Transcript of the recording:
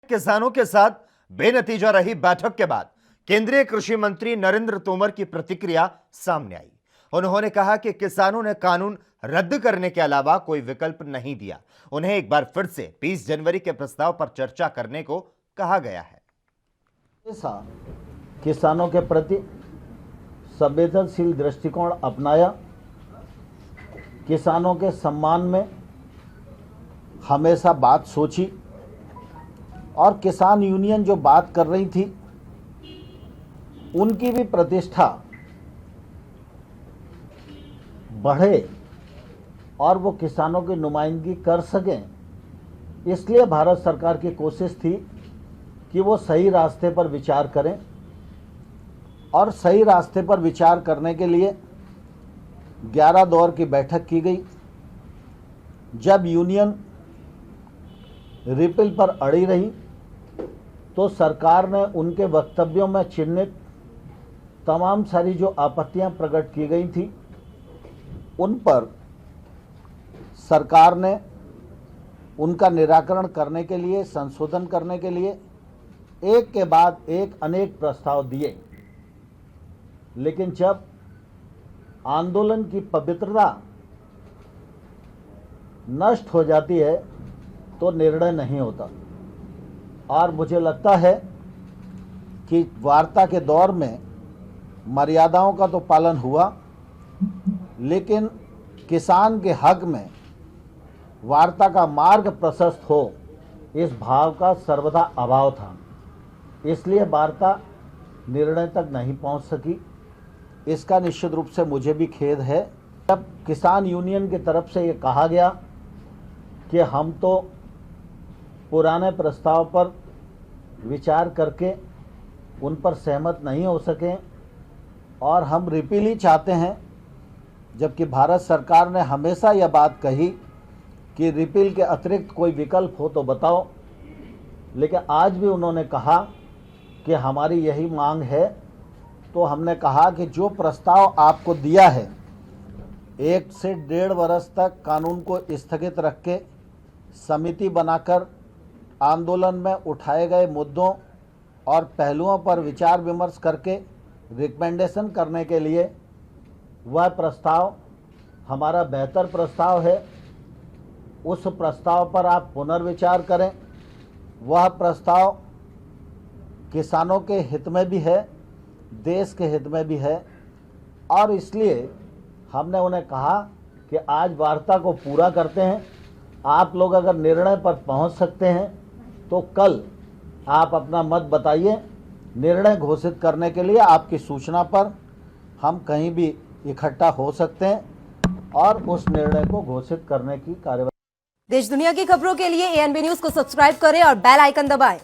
किसानों के साथ बेनतीजा रही बैठक के बाद केंद्रीय कृषि मंत्री नरेंद्र तोमर की प्रतिक्रिया सामने आई। उन्होंने कहा कि किसानों ने कानून रद्द करने के अलावा कोई विकल्प नहीं दिया। उन्हें एक बार फिर से 20 जनवरी के प्रस्ताव पर चर्चा करने को कहा गया है। किसानों के प्रति संवेदनशील दृष्टिकोण अपनाया, किसानों के सम्मान में हमेशा बात सोची और किसान यूनियन जो बात कर रही थी उनकी भी प्रतिष्ठा बढ़े और वो किसानों की नुमाइंदगी कर सकें, इसलिए भारत सरकार की कोशिश थी कि वो सही रास्ते पर विचार करें। और सही रास्ते पर विचार करने के लिए 11 दौर की बैठक की गई। जब यूनियन रिपील पर अड़ी रही तो सरकार ने उनके वक्तव्यों में चिन्हित तमाम सारी जो आपत्तियां प्रकट की गई थी उन पर सरकार ने उनका निराकरण करने के लिए, संशोधन करने के लिए एक के बाद एक अनेक प्रस्ताव दिए। लेकिन जब आंदोलन की पवित्रता नष्ट हो जाती है तो निर्णय नहीं होता। और मुझे लगता है कि वार्ता के दौर में मर्यादाओं का तो पालन हुआ, लेकिन किसान के हक में वार्ता का मार्ग प्रशस्त हो, इस भाव का सर्वदा अभाव था। इसलिए वार्ता निर्णय तक नहीं पहुंच सकी। इसका निश्चित रूप से मुझे भी खेद है। जब किसान यूनियन की तरफ से ये कहा गया कि हम तो पुराने प्रस्ताव पर विचार करके उन पर सहमत नहीं हो सके और हम रिपील ही चाहते हैं, जबकि भारत सरकार ने हमेशा यह बात कही कि रिपील के अतिरिक्त कोई विकल्प हो तो बताओ। लेकिन आज भी उन्होंने कहा कि हमारी यही मांग है। तो हमने कहा कि जो प्रस्ताव आपको दिया है 1 से 1.5 वर्ष तक कानून को स्थगित रख के समिति बनाकर आंदोलन में उठाए गए मुद्दों और पहलुओं पर विचार विमर्श करके रिकमेंडेशन करने के लिए, वह प्रस्ताव हमारा बेहतर प्रस्ताव है। उस प्रस्ताव पर आप पुनर्विचार करें। वह प्रस्ताव किसानों के हित में भी है, देश के हित में भी है। और इसलिए हमने उन्हें कहा कि आज वार्ता को पूरा करते हैं। आप लोग अगर निर्णय पर पहुंच सकते हैं तो कल आप अपना मत बताइए। निर्णय घोषित करने के लिए आपकी सूचना पर हम कहीं भी इकट्ठा हो सकते हैं और उस निर्णय को घोषित करने की कार्यवाही। देश दुनिया की खबरों के लिए ANB न्यूज को सब्सक्राइब करें और बेल आइकन दबाएं।